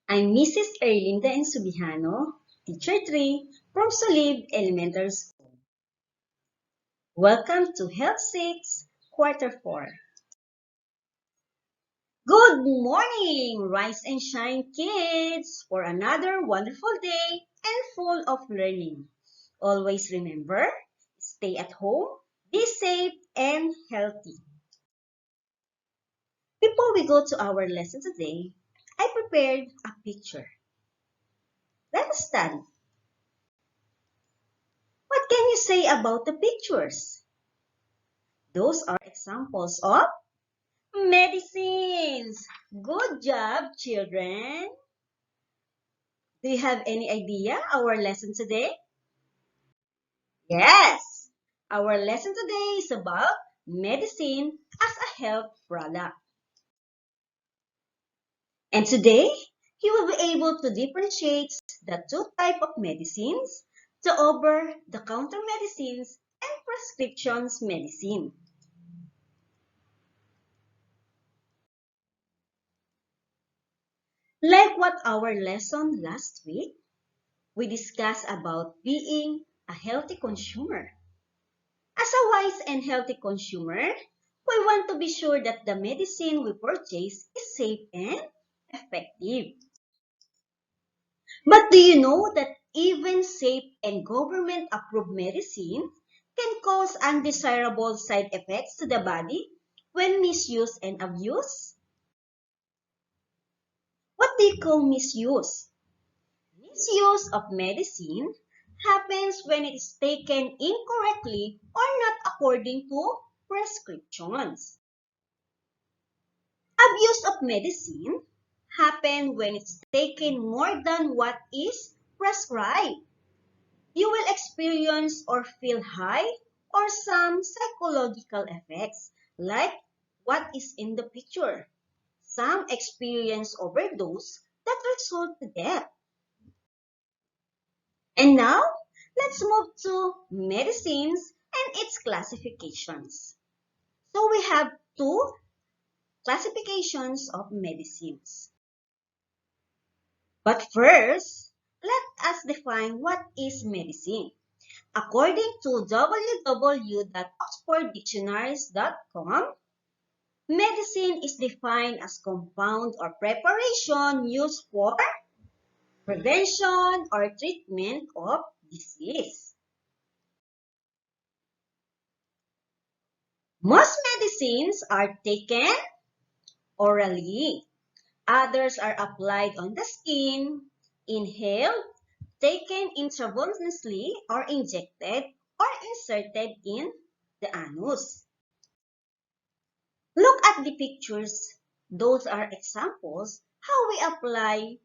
I'm Mrs. Erlinda Subihano, Teacher 3 from Solib Elementary School. Welcome to Health 6, Quarter 4. Good morning, rise and shine kids, for another wonderful day and full of learning. Always remember, stay at home, be safe and healthy. Before we go to our lesson today, I prepared a picture. Let us study. What can you say about the pictures? Those are examples of medicines. Good job, children. Do you have any idea our lesson today? Yes. Our lesson today is about medicine as a health product. And today, you will be able to differentiate the two types of medicines, the over-the-counter medicines and prescriptions medicine. Like what our lesson last week, we discussed about being a healthy consumer. As a wise and healthy consumer, we want to be sure that the medicine we purchase is safe and effective. But do you know that even safe and government-approved medicine can cause undesirable side effects to the body when misused and abused? What do you call misuse? Misuse of medicine happens when it is taken incorrectly or not according to prescriptions. Abuse of medicine happens when it's taken more than what is prescribed. You will experience or feel high or some psychological effects like what is in the picture. Some experience overdose that result to death. And now, let's move to medicines and its classifications. So we have two classifications of medicines. But first, let us define what is medicine. According to www.oxforddictionaries.com, medicine is defined as compound or preparation used for prevention or treatment of disease. Most medicines are taken orally. Others are applied on the skin, inhaled, taken intravenously or injected or inserted in the anus. Look at the pictures. Those are examples how we apply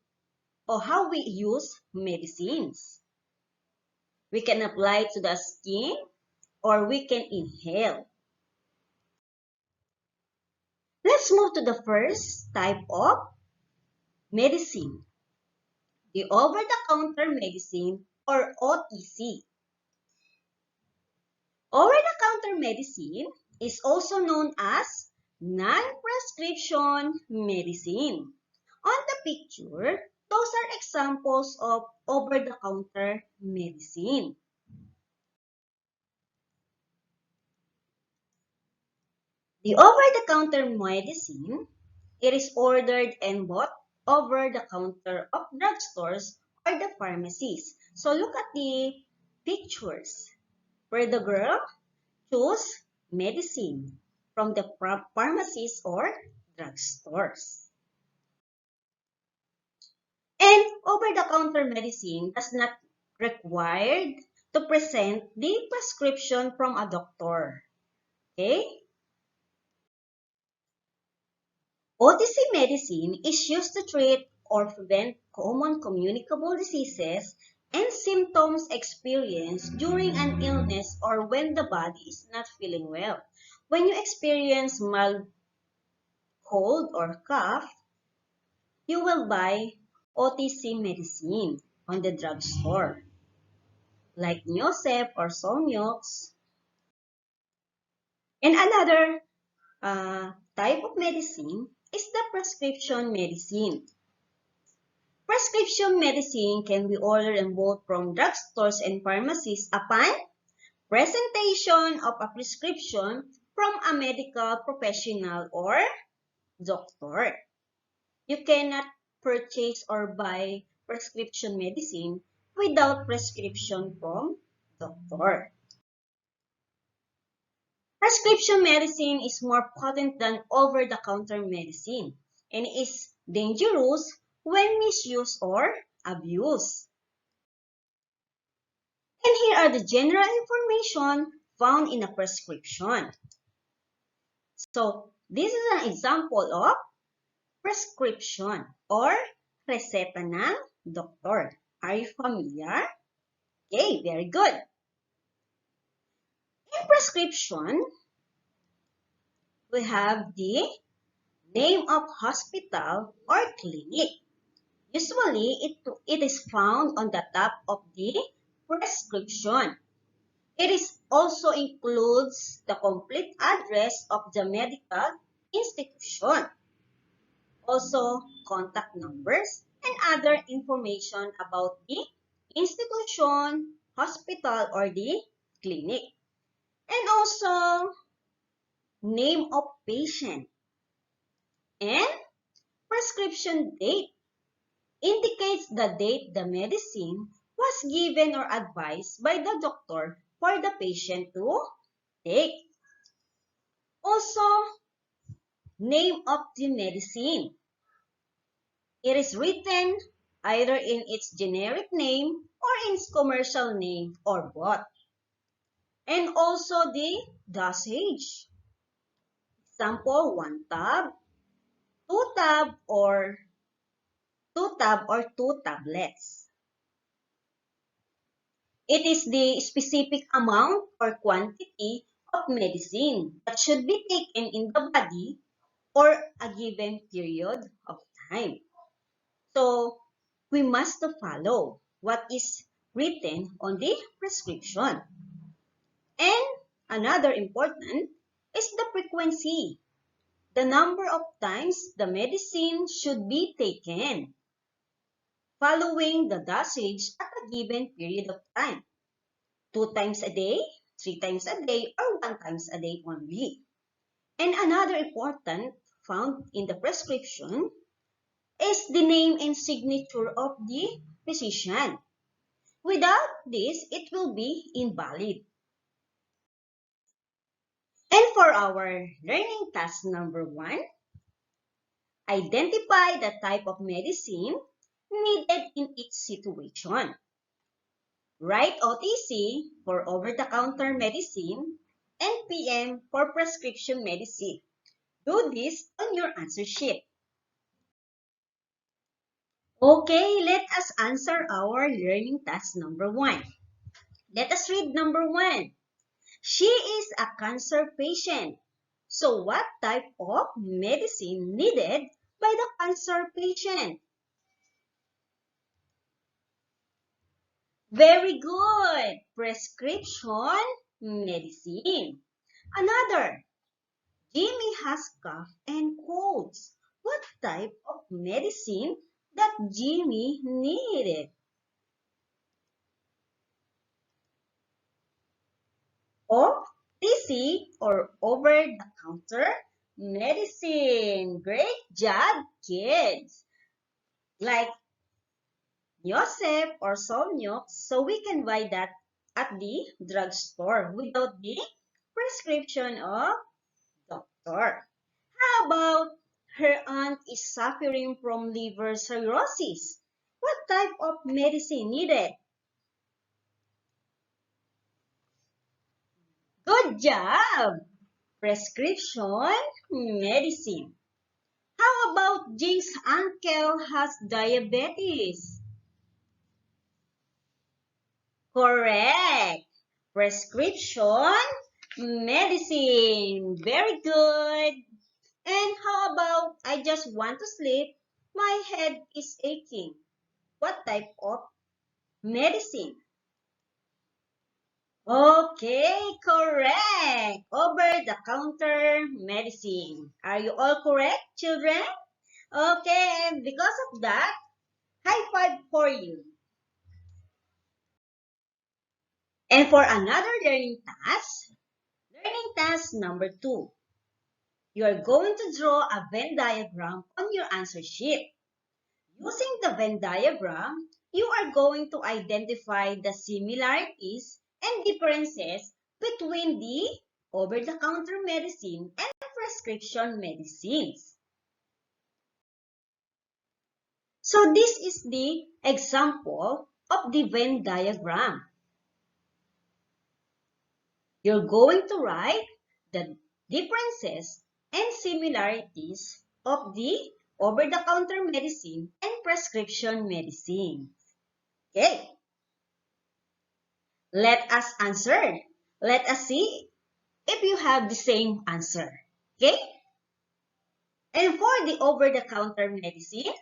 or how we use medicines. We can apply to the skin or we can inhale. Let's move to the first type of medicine, the over-the-counter medicine or OTC. Over-the-counter medicine is also known as non-prescription medicine. On the picture, those are examples of over-the-counter medicine. The over-the-counter medicine, it is ordered and bought over-the-counter of drugstores or the pharmacies. So look at the pictures where the girl choose medicine from the pharmacies or drugstores. And over-the-counter medicine does not require to present the prescription from a doctor. Okay? OTC medicine is used to treat or prevent common communicable diseases and symptoms experienced during an illness or when the body is not feeling well. When you experience mild cold or cough, you will buy OTC medicine on the drugstore, like Neosep or Solmiox. And another type of medicine is the prescription medicine. Prescription medicine can be ordered in both from drugstores and pharmacies upon presentation of a prescription from a medical professional or doctor. You cannot purchase or buy prescription medicine without prescription from doctor. Prescription medicine is more potent than over-the-counter medicine and is dangerous when misused or abused. And here are the general information found in a prescription. So, this is an example of prescription or reseta ng doktor. Are you familiar? Okay, very good. In prescription, we have the name of hospital or clinic. Usually, it is found on the top of the prescription. It is also includes the complete address of the medical institution, also contact numbers, and other information about the institution, hospital, or the clinic. And also name of patient and prescription date indicates the date the medicine was given or advised by the doctor for the patient to take. Also, name of the medicine. It is written either in its generic name or its commercial name or both. And also the dosage. Example, 1 tab, 2 tab, or 2 tablets. It is the specific amount or quantity of medicine that should be taken in the body or a given period of time. So, we must follow what is written on the prescription. And another important is the frequency, the number of times the medicine should be taken, following the dosage at a given period of time. 2 times a day, 3 times a day, or 1 times a day only. And another important found in the prescription is the name and signature of the physician. Without this, it will be invalid. And for our learning task number 1, identify the type of medicine needed in each situation. Write OTC for over-the-counter medicine and PM for prescription medicine. Do this on your answer sheet. Okay, let us answer our learning task number 1. Let us read number 1. She is a cancer patient. So what type of medicine needed by the cancer patient? Very good. Prescription medicine. Another. Jimmy has cough and colds. What type of medicine that Jimmy needed? OTC or over-the-counter medicine. Great job, kids. Like Yosef or Solnyok, so we can buy that at the drugstore without the prescription of doctor. How about her aunt is suffering from liver cirrhosis? What type of medicine needed? Good job! Prescription medicine. How about Jake's uncle has diabetes? Correct. Prescription medicine. Very good. And how about I just want to sleep? My head is aching. What type of medicine? Okay, correct. Over-the-counter medicine. Are you all correct, children? Okay, and because of that, High five for you. And for another learning task number 2, you are going to draw a Venn diagram on your answer sheet. Using the Venn diagram, you are going to identify the similarities and differences between the over-the-counter medicine and prescription medicines. So this is the example of the Venn diagram. You're going to write the differences and similarities of the over-the-counter medicine and prescription medicine. Okay, let us answer. Let us see if you have the same answer. Okay? And for the over-the-counter medicine,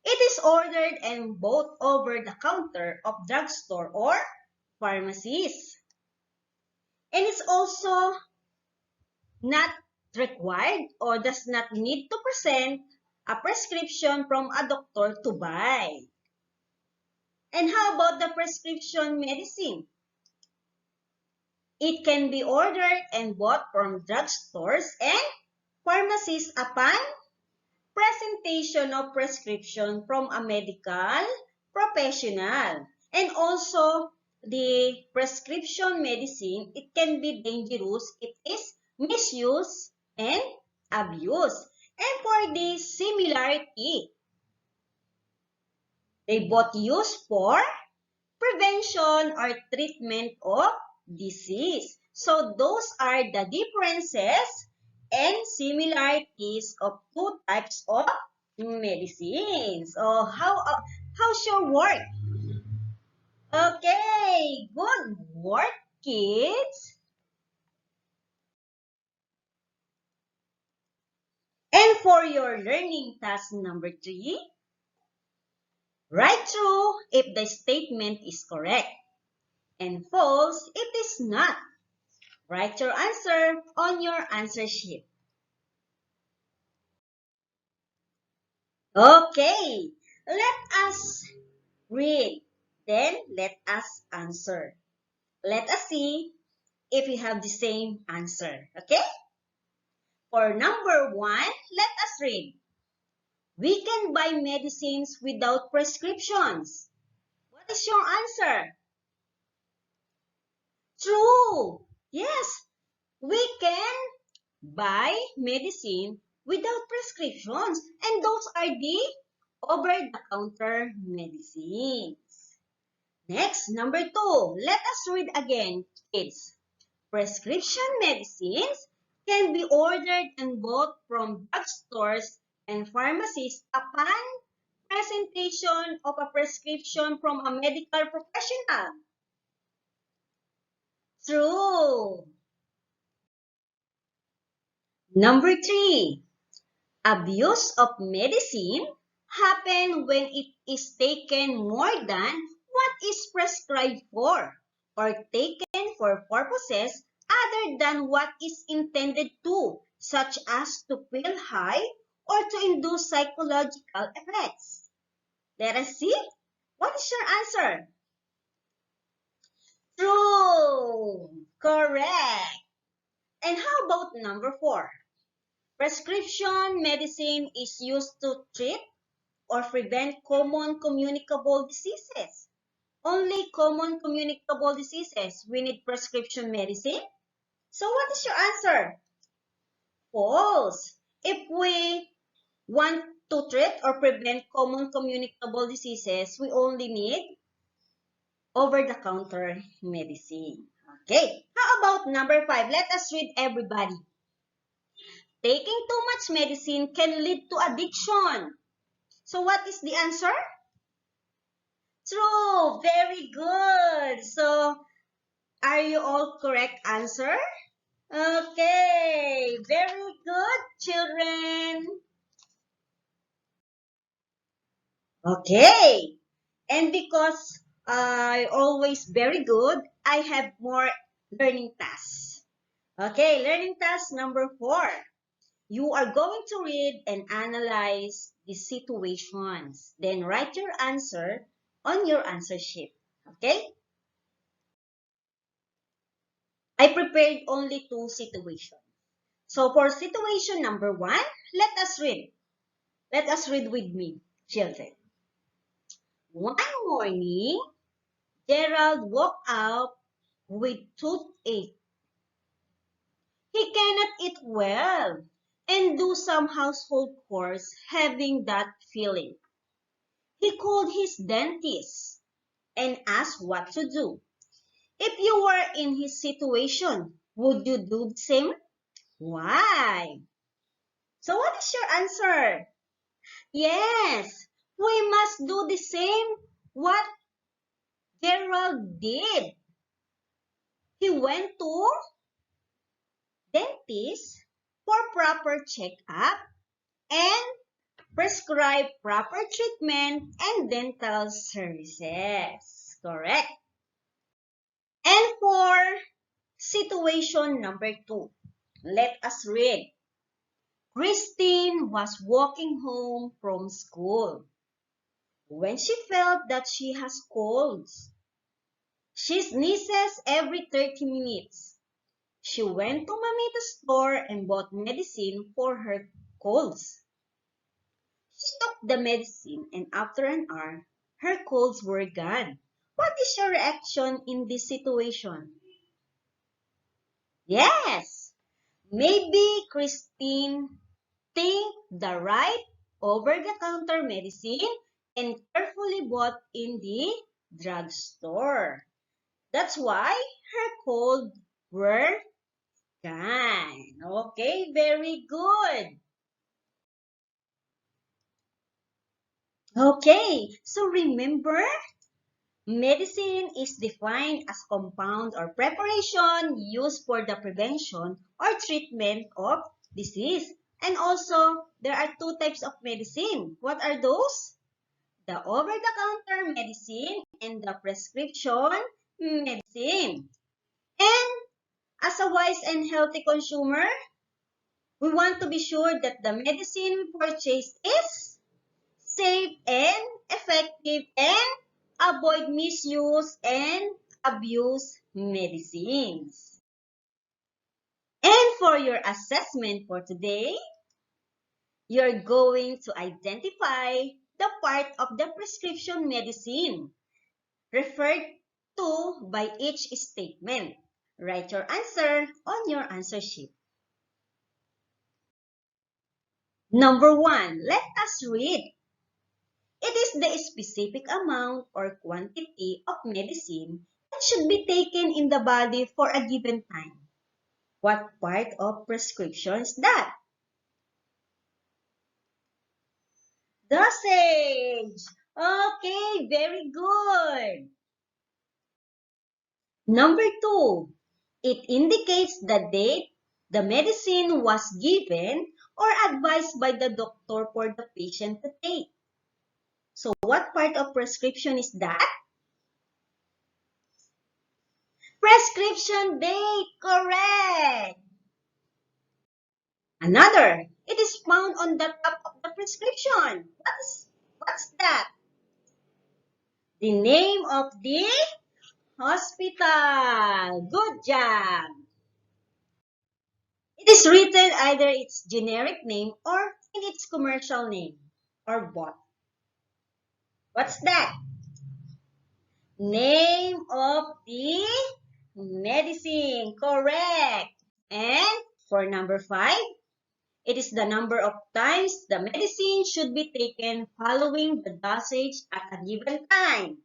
it is ordered and bought over the counter of drugstore or pharmacies. And it's also not required or does not need to present a prescription from a doctor to buy. And how about the prescription medicine? It can be ordered and bought from drugstores and pharmacies upon presentation of prescription from a medical professional. And also, the prescription medicine, it can be dangerous. It is misuse and abuse. And for the similarity, they both used for prevention or treatment of disease. So those are the differences and similarities of two types of medicines. So how's your work? Okay, good work, kids. And for your learning task number 3, write true if the statement is correct and false if it is not. Write your answer on your answer sheet. Okay, let us read. Then let us answer. Let us see if you have the same answer. Okay? For number 1, let us read. We can buy medicines without prescriptions. What is your answer? True. Yes, we can buy medicine without prescriptions. And those are the over-the-counter medicines. Next, number 2. Let us read again, kids. Prescription medicines can be ordered and bought from drugstores and pharmacies upon presentation of a prescription from a medical professional. True. Number 3. Abuse of medicine happens when it is taken more than what is prescribed for or taken for purposes other than what is intended to, such as to feel high or to induce psychological effects. Let us see. What is your answer? True. Correct. And how about number 4? Prescription medicine is used to treat or prevent common communicable diseases. Only common communicable diseases we need prescription medicine. So what is your answer? False. If we want to treat or prevent common communicable diseases, we only need over-the-counter medicine. Okay. How about number 5? Let us read everybody. Taking too much medicine can lead to addiction. So what is the answer? True. Very good. So are you all correct answer? Okay. Very good, children. Okay. And because I always very good, I have more learning tasks. Okay, learning task number 4. You are going to read and analyze these situations. Then write your answer on your answer sheet. Okay? I prepared only 2 situations. So for situation number 1, let us read. Let us read with me, children. One morning, Gerald woke up with toothache. He cannot eat well and do some household chores having that feeling. He called his dentist and asked what to do. If you were in his situation, would you do the same? Why? So what is your answer? Yes, we must do the same what Gerald did. He went to dentist for proper checkup and prescribe proper treatment and dental services. Correct. And for situation number 2, let us read. Christine was walking home from school when she felt that she has colds. She sneezes every 30 minutes. She went to Mamita's store and bought medicine for her colds. She took the medicine and after an hour, her colds were gone. What is your reaction in this situation? Yes, maybe Christine think the right over-the-counter medicine and carefully bought in the drugstore. That's why her cold were gone. Okay, very good. Okay, so remember, medicine is defined as compound or preparation used for the prevention or treatment of disease. And also, there are 2 types of medicine. What are those? The over-the-counter medicine and the prescription medicine. And as a wise and healthy consumer, we want to be sure that the medicine we purchase is safe and effective and avoid misuse and abuse medicines. And for your assessment for today, you're going to identify the part of the prescription medicine referred to by each statement. Write your answer on your answer sheet. Number 1, let us read. It is the specific amount or quantity of medicine that should be taken in the body for a given time. What part of prescription is that? Dosage. Okay, very good. Number 2, it indicates the date the medicine was given or advised by the doctor for the patient to take. So what part of prescription is that? Prescription date, correct. Another, it is found on the top of the prescription. What's that? The name of the hospital. Good job. It is written either its generic name or in its commercial name or both. What's that? Name of the medicine. Correct. And for number 5, it is the number of times the medicine should be taken following the dosage at a given time.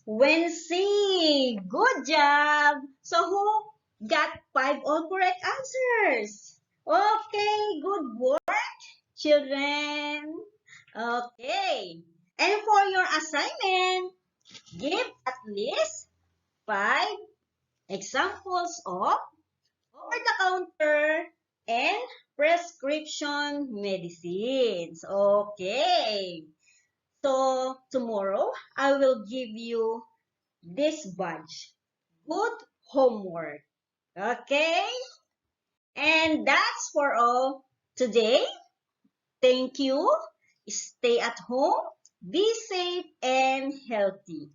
Frequency. Good job. So who got 5 all correct answers? Okay, good work, children. Okay. And for your assignment, give at least 5 examples of over-the-counter and prescription medicines. Okay. So, tomorrow, I will give you this badge. Good homework. Okay? And that's for all today. Thank you. Stay at home, be safe and healthy.